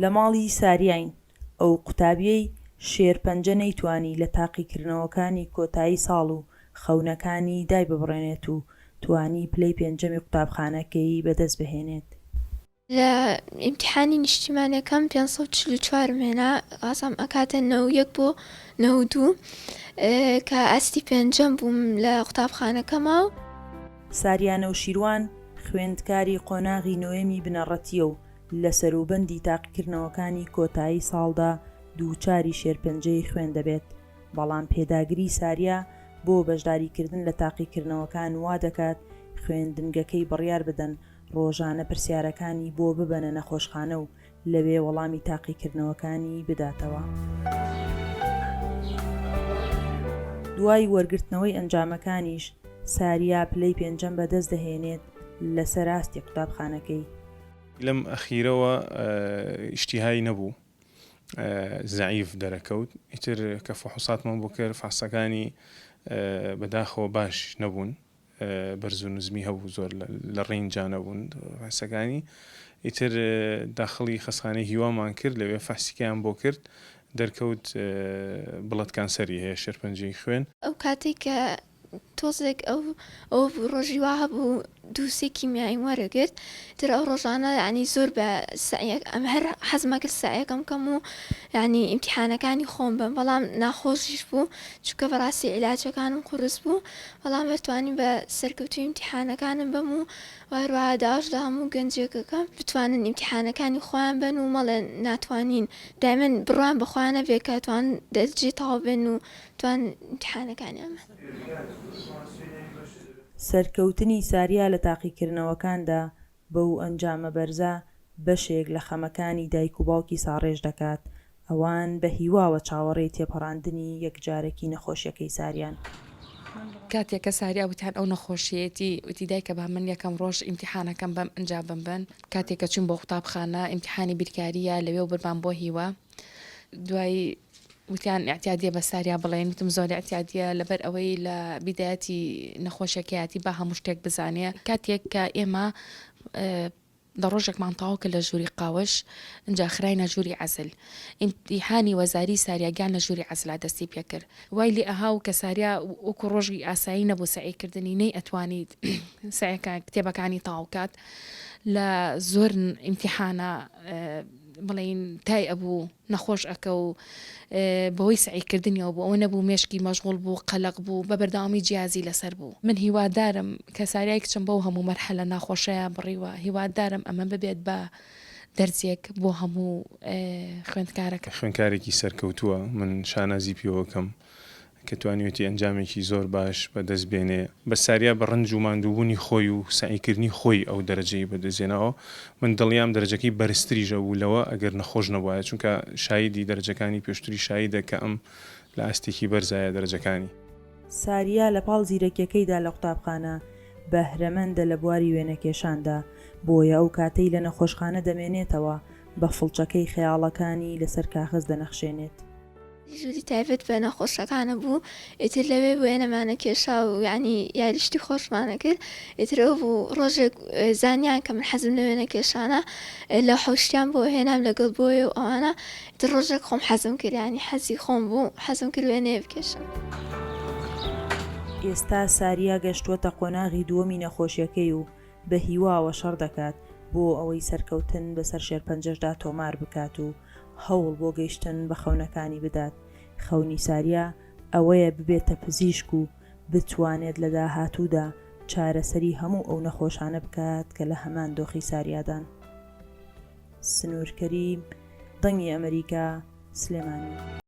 لە ماڵی ساریاین. ئەو قوتابیەی شێرپەنجە نەیتوانی لە تاقیکردنەوەکانی کۆتایی ساڵ و خەونەکانی دای ببڕێنێت و توانی پلەی پێنجەمی قوتابخانەکەی بەدەست بهێنێت. لە ئیمتیحانی نیشتیمانیەکەم 544 هێنا، ئاسام ئەکاتە 91 بۆ 92 کە ئاستی پێنجەم بووم لە قوتابخانەکەما. و ساریا نەوشیروان خوێندکاری قۆناغی نۆیەمی بنەڕەتیە و لە سەروبەندی تاقیکردنەوەکانی کۆتایی ساڵدا دووچاری شێرپەنجەی خوێن دەبێت، بەڵام پێداگری ساریا بۆ بەشداریکردن لە تاقیکردنەوەکان وا دەکات خوێندنگەکەی بڕیار بدەن ڕۆژانە پرسیارەکانی بۆ ببەنە نەخۆشخانە و لەوێ وەڵامی تاقیکردنەوەکانی بداتەوە. دوای وەرگرتنەوەی ئەنجامەکانیش ساریا پلەی پێنجەم بەدەست دەهێنێت لەسەر ئاستی قوتابخانەکەی. لەم ئەخیرەوە ئیشتیهای نەبوو، زەعیف دەرەکەوت. ئیتر کە فحوساتمان بۆ کرد فحسەکانی بەداخەوە باش نەبوون، بەرز و نزمی هەبوو، زۆر لە ڕێنجا نەبوون فحسەکانی. ئیتر داخڵی خەستخانەی هیوامان کرد، لەوێ فحسیکیان بۆ کرد، دەرکەوت بڵەت کانسەری هەیە شێرپەنجەی خوێن. ئەو کاتێک کە تۆزێک ئەو ڕۆژی وا هەبوو دووسێ کیمیایی وەرەگرت، تر ئەو ڕۆژانە ینی زۆر بە ئەم هەر حەزمە کرد سعیەکەم کەم و ینی ئیمتیحانەکانی خۆم بم، بەڵام ناخۆشیش بوو چونکە بەڕاستی عیلاجەکانم قورس بوو، بەڵام بەتوانی بە سەرکەوتوی ئیمتیحانەکانم بم و وایروها داواشدا هەموو گەنجێکەکەم بتوانن ئیمتیحانەکانی خۆیان بن و مەڵێ ناتوانین دایمەن بڕوان بەخۆیانە بێ کە توان دەرجێتەوە بن و توان ئیمتیحانەکانیان بن. سەرکەوتنی ساریا لە تاقیکردنەوەکاندا بەو ئەنجامە بەرزە بەشێک لە خەمەکانی دایک و باوکی ساڕێژ دەکات، ئەوان بە هیواوە چاوەڕێی تێپەڕاندنی یەکجارێکی نەخۆشیەکەی ساریان. کاتێککە ساریا وتیان ئەو نەخۆشیەتی وتی دایکە با من یەکەم ڕۆژ ئیمتیحانەکەم بەم ئەنجام بن، کاتێککە چون بۆ قوتابخانە ئیمتیحانی بیرکاریە لەوێ و بربان بۆ هیوە. دوای وتیان اعتیادیە بە ساریا بڵێن، وتم زۆر اعتیادیە لەبەر ئەوەی لە بیدایەتی نەخۆشیەکەیەتی با هەموو شتێک بزانێ. کاتێک کە ئێمە لە ڕۆژێکمان تاو کە لە ژووری قاوش ئەجا خراینە ژووری عەزل، ئیمتیحانی وەزاری ساریاگیان لە ژووری عەزلا دەستی پێ کرد. وای لێ ئەهاو کە ساریا وەکو ڕۆژی ئاسایی نەبوو سعیکردنی نەی ئەتوانی سعیەکە کتێبەکانی تاوکات لە زۆر ئیمتیحانە بڵین تای ئەبوو نەخۆش ئەکە و بەوەی سعیکردنیەوە بوو، ئەوە نەبوو مێشکی مەشغوڵ بوو، قەلق بوو، بە بەردەوامی جیازی لەسەر بوو. من هیوادارم کە ساریای کچم بەو هەموو مەرحەلە ناخۆشەیە بڕیوە، هیوادارم ئەمە ببێت بە دەرجێک بۆ هەموو خوێندکارەکە. خوێندکارێکی سەرکەوتووە، من شانازی پێوەکەم کە توانیوێتی ئەنجامێکی زۆر باش بەدەست بێنێ. بە ساریا بە ڕەنج و ماندووبوونی خۆی و سعیکردنی خۆی ئەو دەرەجەی بەدەستێنەوە. من دڵیام دەرەجەکەی بەرزتریژە بوو لەوە ئەگەر نەخۆش نەبووایە، چونکە شایدی دەرەجەکانی پێشتری شایدە کە ئەم لە ئاستێکی بەرزایە دەرەجەکانی. ساریا لە پاڵ زیرەکیەکەیدا لە قوتابخانە بەهرەمەندە لە بواری وێنەکێشاندا، بۆیە ئەو کاتەی لە نەخۆشخانە دەمێنێتەوە بە فڵچەکەی خەیاڵەکانی لەسەر کاغز دەنەخشێنێت. ژووری تایبەت بە نەخۆشەکانە بوو، ئیتر لەوێ وێنەمانە کێشا و ینی یاریشتی خۆشمانە کرد. ئیترەوە بوو ڕۆژێک زانیان کە من حەزم لە وێنە کێشانە لە حەوشتیان بۆ هێنام لەگەڵ بۆیە و ئەوانە. ئیتر ڕۆژێک خۆم حەزم کرد، ینی حەزی خۆم بوو، حەزم کرد وێنەیە بکێشم. ئێستا ساریا گەشتووەتە قۆناغی دووەمی نەخۆشیەکەی و بە هیواوە شەڕ دەکات بۆ ئەوەی سەرکەوتن بەسەر شێرپەنجەشدا تۆمار بکات و هەوڵ بۆ گەیشتن بە خەونەکانی بدات. خەونی ساریا ئەوەیە ببێتە پزیشک و بتوانێت لە داهاتوودا چارەسەری هەموو ئەو نەخۆشانە بکات کە لە هەمان دۆخی ساریادان. سنوورکەری دەنگی ئەمریکا، سلێمانی.